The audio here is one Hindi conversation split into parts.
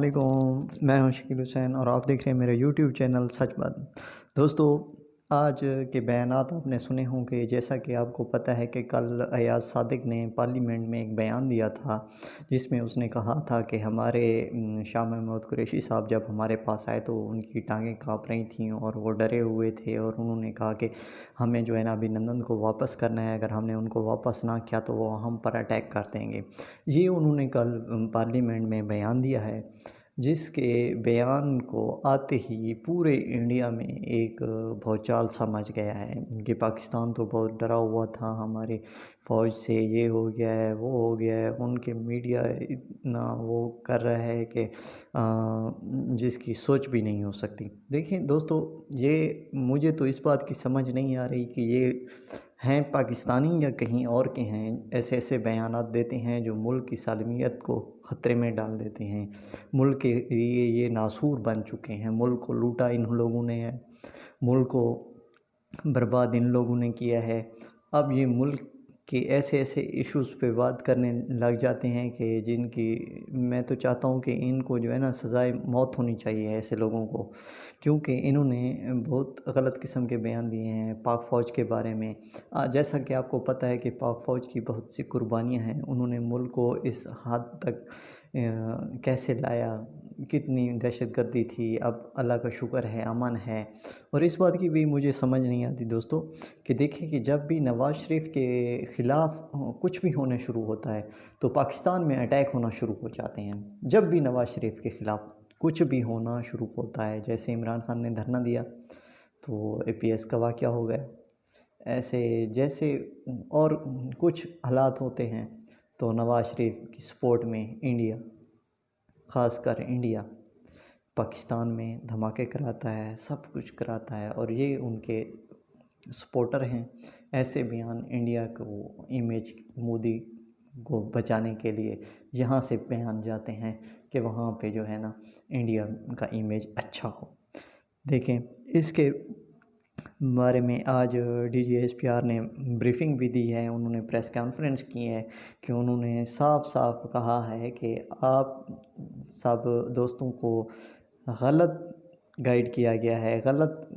अस्सलामुअलैकुम, मैं हूं शकील हुसैन और आप देख रहे हैं मेरा यूट्यूब चैनल सच बात। दोस्तों, आज के बयानात आपने सुने होंगे। जैसा कि आपको पता है कि कल अयाज सादिक ने पार्लियामेंट में एक बयान दिया था, जिसमें उसने कहा था कि हमारे शाह महमूद कुरैशी साहब जब हमारे पास आए तो उनकी टांगें काँप रही थीं और वो डरे हुए थे, और उन्होंने कहा कि हमें जो है ना अभिनंदन को वापस करना है, अगर हमने उनको वापस ना किया तो वो हम पर अटैक कर देंगे। ये उन्होंने कल पार्लियामेंट में बयान दिया है, जिसके बयान को आते ही पूरे इंडिया में एक भौचाल सा मच गया है कि पाकिस्तान तो बहुत डरा हुआ था हमारे फ़ौज से, ये हो गया है, वो हो गया है। उनके मीडिया इतना वो कर रहा है कि जिसकी सोच भी नहीं हो सकती। देखिए दोस्तों, ये मुझे तो इस बात की समझ नहीं आ रही कि ये हैं पाकिस्तानी या कहीं और के हैं, ऐसे-ऐसे बयानात देते हैं जो मुल्क की सालमियत को ख़तरे में डाल देते हैं। मुल्क के लिए ये नासूर बन चुके हैं। मुल्क को लूटा इन लोगों ने है, मुल्क को बर्बाद इन लोगों ने किया है। अब ये मुल्क के ऐसे-ऐसे इश्यूज़ पे बात करने लग जाते हैं कि जिनकी मैं तो चाहता हूँ कि इनको जो है ना सज़ाए मौत होनी चाहिए ऐसे लोगों को, क्योंकि इन्होंने बहुत गलत किस्म के बयान दिए हैं पाक फ़ौज के बारे में। जैसा कि आपको पता है कि पाक फ़ौज की बहुत सी कुर्बानियाँ हैं, उन्होंने मुल्क को इस हद तक कैसे लाया, कितनी दहशतगर्दी थी। अब अल्लाह का शुक्र है, अमन है। और इस बात की भी मुझे समझ नहीं आती दोस्तों कि देखिए कि जब भी नवाज़ शरीफ के ख़िलाफ़ कुछ भी होने शुरू होता है तो पाकिस्तान में अटैक होना शुरू हो जाते हैं। जब भी नवाज़ शरीफ के ख़िलाफ़ कुछ भी होना शुरू होता है, जैसे इमरान खान ने धरना दिया तो एपीएस का वाक़या हो गया। ऐसे जैसे और कुछ हालात होते हैं तो नवाज़ शरीफ की सपोर्ट में इंडिया, ख़ासकर इंडिया पाकिस्तान में धमाके कराता है, सब कुछ कराता है, और ये उनके सपोर्टर हैं। ऐसे बयान इंडिया को इमेज मोदी को बचाने के लिए यहाँ से बयान जाते हैं कि वहाँ पे जो है ना इंडिया का इमेज अच्छा हो। देखें, इसके बारे में आज डीजीएसपीआर ने ब्रीफिंग भी दी है, उन्होंने प्रेस कॉन्फ्रेंस की है कि उन्होंने साफ-साफ कहा है कि आप सब दोस्तों को गलत गाइड किया गया है, गलत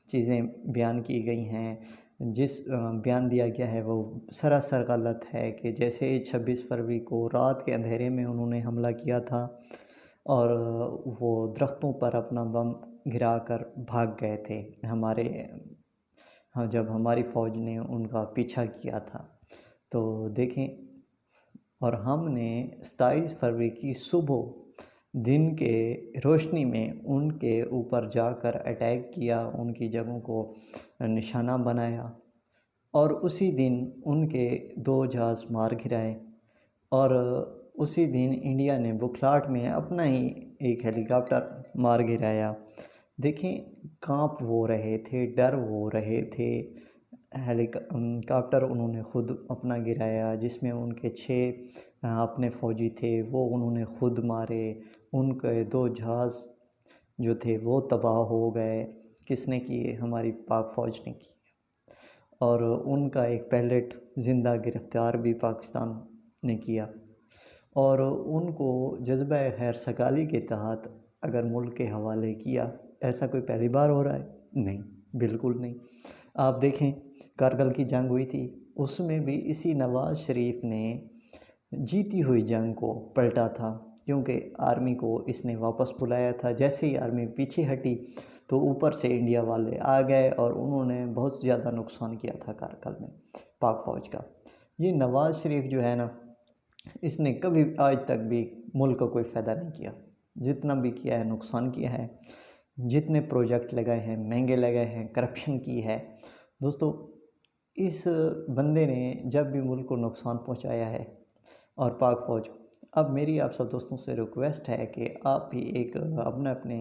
चीज़ें बयान की गई हैं। जिस बयान दिया गया है वो सरासर गलत है कि जैसे 26 फरवरी को रात के अंधेरे में उन्होंने हमला किया था और वो दरख्तों पर अपना बम गिराकर भाग गए थे हमारे, हाँ, जब हमारी फ़ौज ने उनका पीछा किया था। तो देखें, और हमने 27 फरवरी की सुबह दिन के रोशनी में उनके ऊपर जाकर अटैक किया, उनकी जगहों को निशाना बनाया, और उसी दिन उनके 2 जहाज़ मार गिराए। और उसी दिन इंडिया ने बुखलाट में अपना ही एक हेलीकॉप्टर मार गिराया। देखें, काँप वो रहे थे, डर वो रहे थे। कॉप्टर उन्होंने खुद अपना गिराया, जिसमें उनके 6 अपने फ़ौजी थे, वो उन्होंने खुद मारे। उनके 2 जहाज़ जो थे वो तबाह हो गए। किसने किए? हमारी पाक फ़ौज ने की। और उनका एक पायलट ज़िंदा गिरफ़्तार भी पाकिस्तान ने किया। और उनको जज़्बा खैर सगाली के तहत अगर मुल्क के हवाले किया, ऐसा कोई पहली बार हो रहा है? नहीं, बिल्कुल नहीं। आप देखें, कारगिल की जंग हुई थी, उसमें भी इसी नवाज़ शरीफ ने जीती हुई जंग को पलटा था, क्योंकि आर्मी को इसने वापस बुलाया था। जैसे ही आर्मी पीछे हटी तो ऊपर से इंडिया वाले आ गए और उन्होंने बहुत ज़्यादा नुकसान किया था कारगिल में पाक फ़ौज का। ये नवाज़ शरीफ जो है ना, इसने कभी आज तक भी मुल्क को कोई फ़ायदा नहीं किया। जितना भी किया है नुकसान किया है। जितने प्रोजेक्ट लगाए हैं महंगे लगाए हैं, करप्शन की है। दोस्तों, इस बंदे ने जब भी मुल्क को नुकसान पहुंचाया है, और पाक फ़ौज, अब मेरी आप सब दोस्तों से रिक्वेस्ट है कि आप भी एक अपने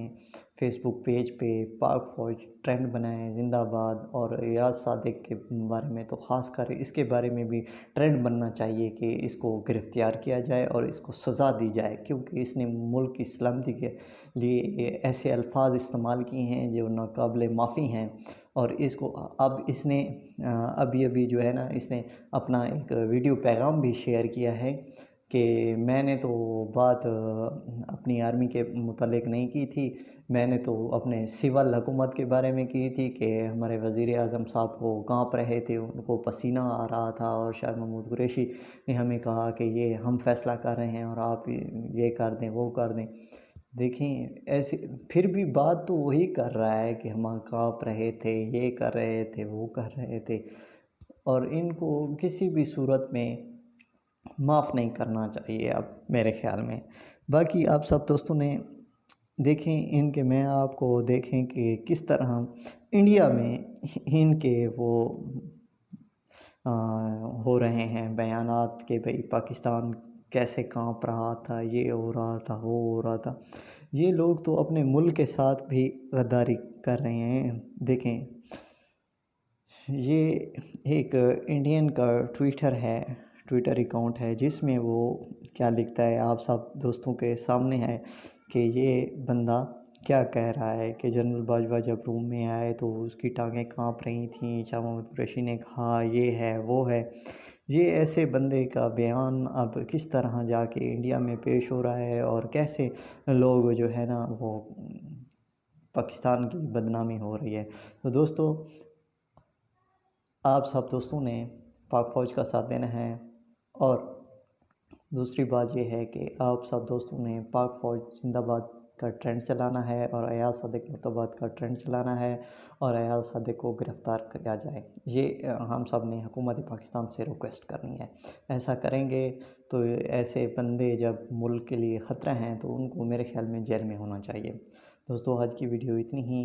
फेसबुक पेज पे पाक फ़ौज ट्रेंड बनाएं ज़िंदाबाद, और रियाज सादिक के बारे में तो ख़ासकर इसके बारे में भी ट्रेंड बनना चाहिए कि इसको गिरफ़्तार किया जाए और इसको सज़ा दी जाए, क्योंकि इसने मुल्क की सलामती के लिए ऐसे अल्फाज इस्तेमाल किए हैं जो नाकाबिले माफ़ी हैं। और इसको अब इसने अभी-अभी जो है ना, इसने अपना एक वीडियो पैगाम भी शेयर किया है कि मैंने तो बात अपनी आर्मी के मुतालिक नहीं की थी, मैंने तो अपने सिविल हुकूमत के बारे में की थी कि हमारे वज़ीर आज़म साहब को काँप रहे थे, उनको पसीना आ रहा था और शाह महमूद कुरैशी ने हमें कहा कि ये हम फ़ैसला कर रहे हैं और आप ये कर दें, वो कर दें। देखें ऐसे फिर भी बात तो वही कर रहा है कि हम काँप रहे थे, ये कर रहे थे, वो कर रहे थे और इनको किसी भी सूरत में माफ़ नहीं करना चाहिए अब मेरे ख़्याल में। बाकी आप सब दोस्तों ने देखें इनके मैं आपको देखें कि किस तरह इंडिया में इनके वो हो रहे हैं बयानात कि भाई पाकिस्तान कैसे काँप रहा था, ये हो रहा था, वो हो रहा था। ये लोग तो अपने मुल्क के साथ भी गद्दारी कर रहे हैं। देखें ये एक इंडियन का ट्विटर अकाउंट है जिसमें वो क्या लिखता है आप सब दोस्तों के सामने है कि ये बंदा क्या कह रहा है कि जनरल बाजवा जब रूम में आए तो उसकी टांगें कांप रही थीं, शाह महमूद कुरैशी ने कहा ये है वो है। ये ऐसे बंदे का बयान अब किस तरह जाके इंडिया में पेश हो रहा है और कैसे लोग जो है ना वो पाकिस्तान की बदनामी हो रही है। तो दोस्तों आप सब दोस्तों ने पाक फ़ौज का साथ देना है और दूसरी बात ये है कि आप सब दोस्तों ने पाक फ़ौज ज़िंदाबाद का ट्रेंड चलाना है और अयाज़ सादिक मुर्तज़ा का ट्रेंड चलाना है और अयाज़ सादिक को गिरफ़्तार किया जाए। ये हम सब ने हुकूमत पाकिस्तान से रिक्वेस्ट करनी है। ऐसा करेंगे तो ऐसे बंदे जब मुल्क के लिए ख़तरा हैं तो उनको मेरे ख़्याल में जेल में होना चाहिए। दोस्तों आज की वीडियो इतनी ही।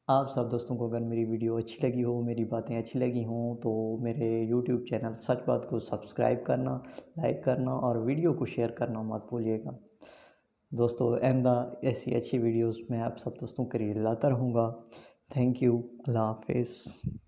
आप सब दोस्तों को अगर मेरी वीडियो अच्छी लगी हो, मेरी बातें अच्छी लगी हों तो मेरे यूट्यूब चैनल सच बात को सब्सक्राइब करना, लाइक करना और वीडियो को शेयर करना मत भूलिएगा। दोस्तों आइंदा ऐसी अच्छी वीडियोस मैं आप सब दोस्तों के लिए लाता रहूँगा। Thank you. अल्लाह हाफ़िज़।